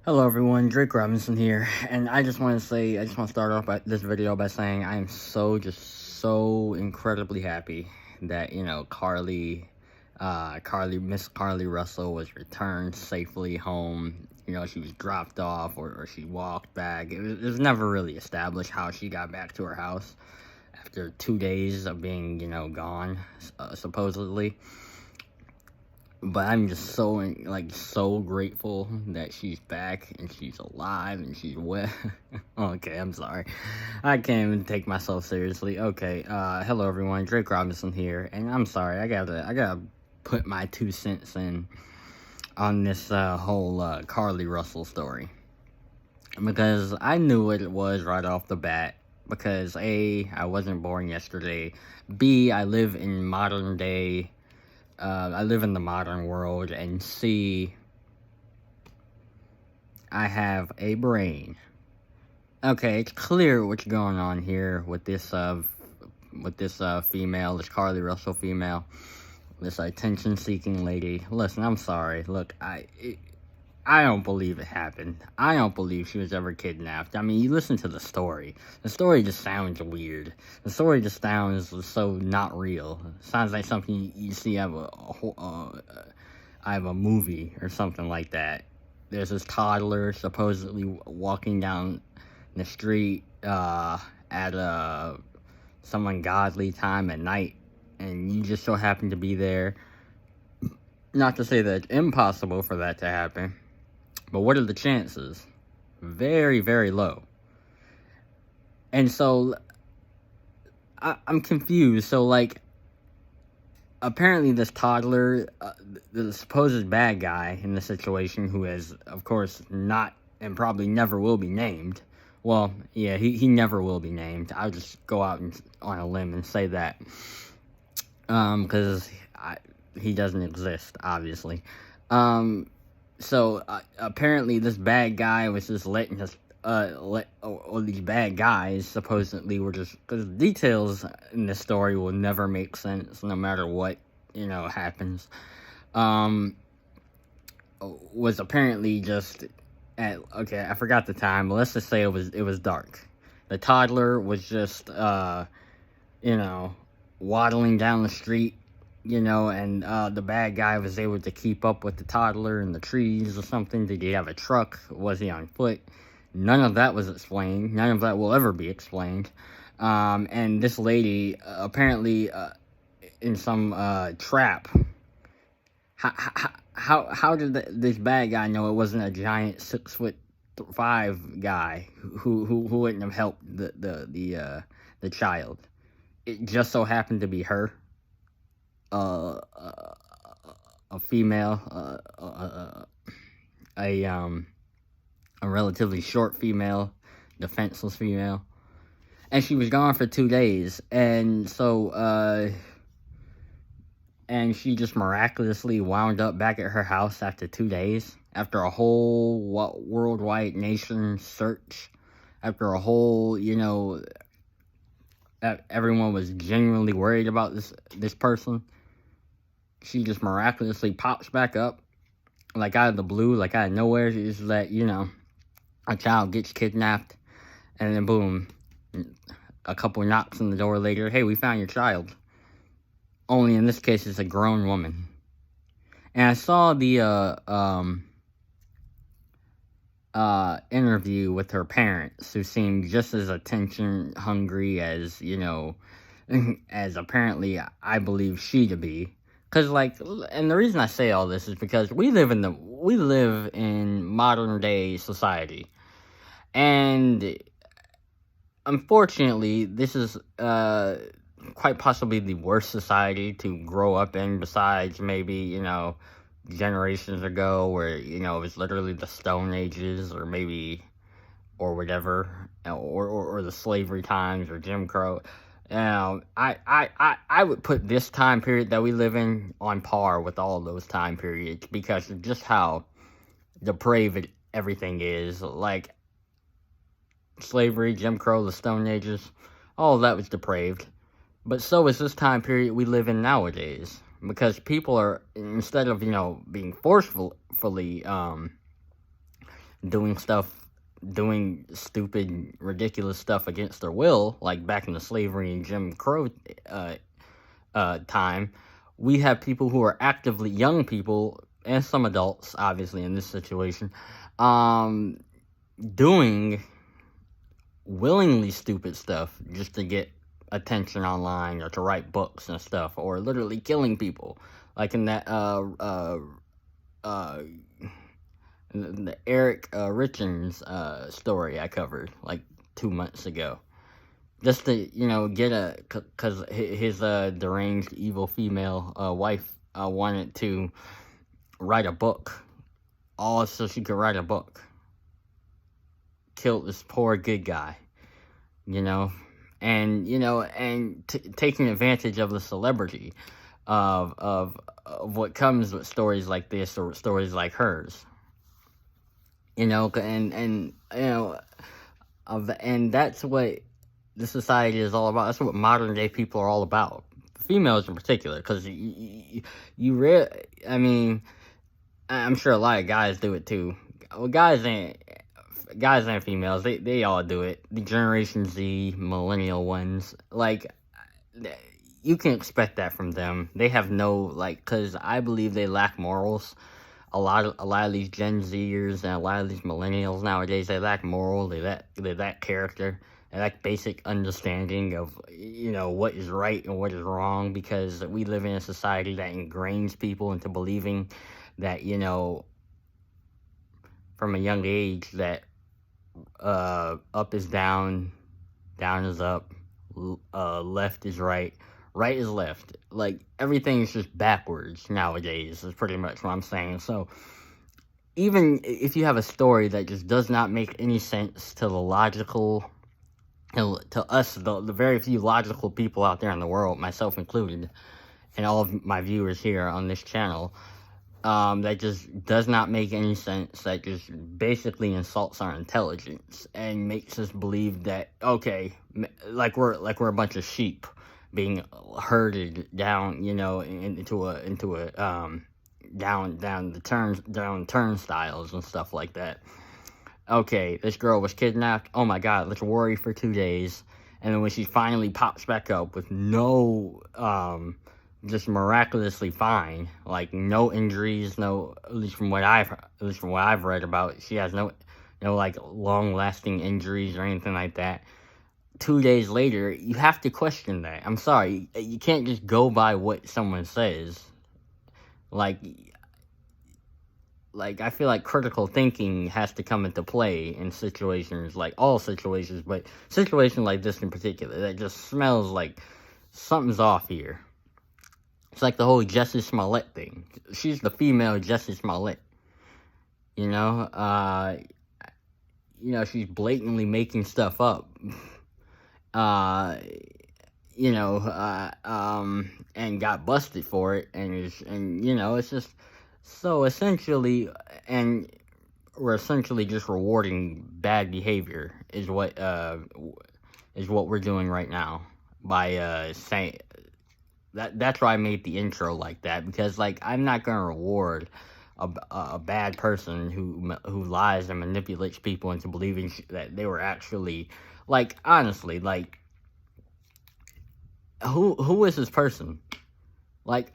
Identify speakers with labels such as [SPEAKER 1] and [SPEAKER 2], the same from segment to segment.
[SPEAKER 1] Hello everyone, Drake Robinson here, and I just want to start off this video by saying I am so incredibly happy that, Miss Carlee Russell was returned safely home. She was dropped off or she walked back. It was never really established how she got back to her house after 2 days of being, gone, supposedly. But I'm just so grateful that she's back and she's alive and she's well. Okay, I'm sorry. I can't even take myself seriously. Okay, hello everyone, Drake Robinson here, and I'm sorry, I gotta put my 2 cents in on this whole Carlee Russell story. Because I knew what it was right off the bat. Because A, I wasn't born yesterday. B, I live in modern day. I live in the modern world, and C, I have a brain. Okay, it's clear what's going on here with this female, this Carlee Russell female, this attention-seeking lady. Listen, I'm sorry. Look, I don't believe it happened. I don't believe she was ever kidnapped. I mean, you listen to the story. The story just sounds weird. The story just sounds so not real. It sounds like something you see out of a movie or something like that. There's this toddler supposedly walking down the street at some ungodly time at night, and you just so happen to be there. Not to say that it's impossible for that to happen. But what are the chances? Very, very low. And so, I'm confused. So, apparently this toddler, the supposed bad guy in the situation, who is, of course, not and probably never will be named. Well, yeah, he never will be named. I'll just go out on a limb and say that. Because he doesn't exist, obviously. So, apparently this bad guy was just letting us, these bad guys supposedly were just, because details in this story will never make sense no matter what, happens, was apparently just okay, I forgot the time, but let's just say it was dark. The toddler was just, waddling down the street, and the bad guy was able to keep up with the toddler in the trees or something. Did he have a truck? Was he on foot? None of that was explained. None of that will ever be explained. And this lady, apparently, in some trap. How did this bad guy know it wasn't a giant 6'5" guy who wouldn't have helped the child? It just so happened to be her. A female, a relatively short female, defenseless female, and she was gone for 2 days, and so, and she just miraculously wound up back at her house after 2 days, after a whole worldwide nation search, after a whole, everyone was genuinely worried about this person. She just miraculously pops back up, like out of the blue, like out of nowhere. She's like, a child gets kidnapped, and then boom, a couple knocks on the door later, hey, we found your child. Only in this case, it's a grown woman. And I saw the interview with her parents, who seemed just as attention hungry as, as apparently I believe she to be. Because, and the reason I say all this is because we live in modern day society. And unfortunately, this is quite possibly the worst society to grow up in, besides maybe, generations ago where, it was literally the Stone Ages, or maybe, or whatever, or the slavery times, or Jim Crow. I would put this time period that we live in on par with all those time periods, because of just how depraved everything is. Like, slavery, Jim Crow, the Stone Ages, all of that was depraved. But so is this time period we live in nowadays. Because people are, instead of, being forcefully doing stupid, ridiculous stuff against their will, like back in the slavery and Jim Crow time. We have people who are actively, young people, and some adults, obviously, in this situation, doing willingly stupid stuff just to get attention online or to write books and stuff, or literally killing people, like in that the Eric Richards story I covered like 2 months ago, just to get because his deranged evil female wife wanted to write a book, all so she could write a book. Killed this poor good guy, and taking advantage of the celebrity of what comes with stories like this or stories like hers, and that's what the society is all about. That's what modern day people are all about, females in particular, because I mean, I'm sure a lot of guys do it too. Well, guys and females, they all do it. The Generation Z, millennial ones, like, you can expect that from them. They have no, because I believe they lack morals. A lot of these Gen Zers and a lot of these millennials nowadays, they lack moral, they lack character, they lack basic understanding of, what is right and what is wrong, because we live in a society that ingrains people into believing that, from a young age, that up is down, down is up, left is right, right is left. Like, everything's just backwards nowadays, is pretty much what I'm saying. So, even if you have a story that just does not make any sense to the logical, to us, the very few logical people out there in the world, myself included, and all of my viewers here on this channel, that just does not make any sense, that just basically insults our intelligence and makes us believe that, okay, like we're a bunch of sheep being herded down, into a down turnstiles and stuff like that. Okay, this girl was kidnapped. Oh my God, let's worry for 2 days, and then when she finally pops back up with no just miraculously fine, like no injuries, no, at least from what I've read about, she has no like long lasting injuries or anything like that. 2 days later, you have to question that. I'm sorry, you can't just go by what someone says. Like I feel like critical thinking has to come into play in situations, like all situations, but situations like this in particular, that just smells like something's off here. It's like the whole Jussie Smollett thing. She's the female Jussie Smollett. She's blatantly making stuff up. And got busted for it, and it's just so essentially, and we're essentially just rewarding bad behavior is what we're doing right now by saying. That's why I made the intro like that, because I'm not gonna reward a bad person who lies and manipulates people into believing that they were actually, honestly, who is this person? It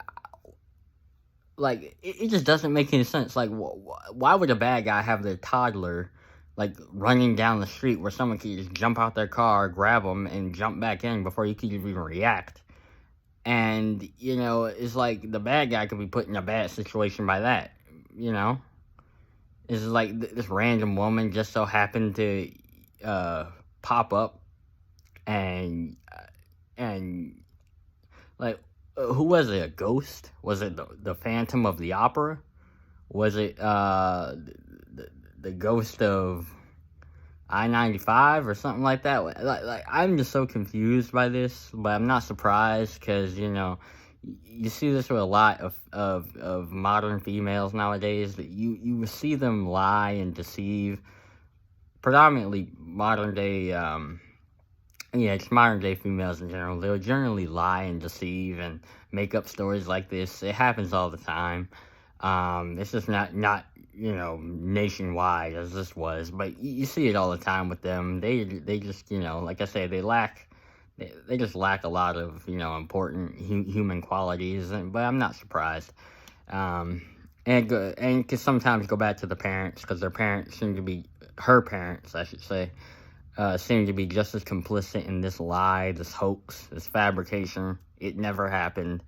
[SPEAKER 1] just doesn't make any sense. Why would a bad guy have their toddler running down the street where someone could just jump out their car, grab them, and jump back in before you could even react? And, it's like the bad guy could be put in a bad situation by that, It's like this random woman just so happened to pop up and who was it, a ghost? Was it the Phantom of the Opera? Was it the ghost of I-95 or something like that? I'm just so confused by this, but I'm not surprised, because you see this with a lot of modern females nowadays, that you see them lie and deceive, predominantly modern day it's modern day females in general. They'll generally lie and deceive and make up stories like this. It happens all the time. It's just not nationwide as this was, but you see it all the time with them. They just, like I say, they just lack a lot of, important human qualities, but I'm not surprised. Um, and can sometimes go back to the parents, because her parents, I should say, seem to be just as complicit in this lie, this hoax, this fabrication. It never happened.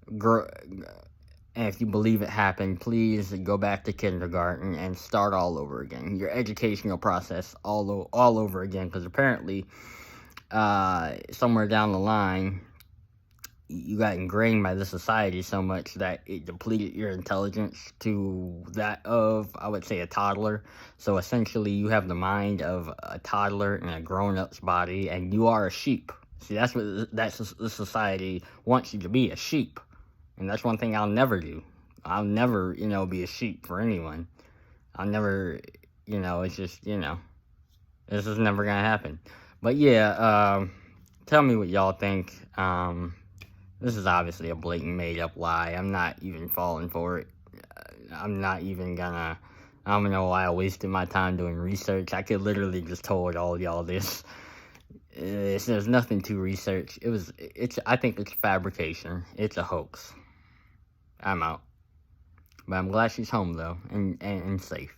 [SPEAKER 1] And if you believe it happened, please go back to kindergarten and start all over again. Your educational process all over again, because apparently, somewhere down the line, you got ingrained by the society so much that it depleted your intelligence to that of, I would say, a toddler. So essentially, you have the mind of a toddler in a grown-up's body, and you are a sheep. See, that's what the society wants you to be, a sheep. And that's one thing I'll never do. I'll never, be a sheep for anyone. I'll never, it's just, this is never gonna happen. But yeah, tell me what y'all think. This is obviously a blatant made-up lie. I'm not even falling for it. I'm not even gonna... I don't know why I wasted my time doing research. I could literally just told all y'all this. There's nothing to research. I think it's fabrication. It's a hoax. I'm out. But I'm glad she's home, though, and safe.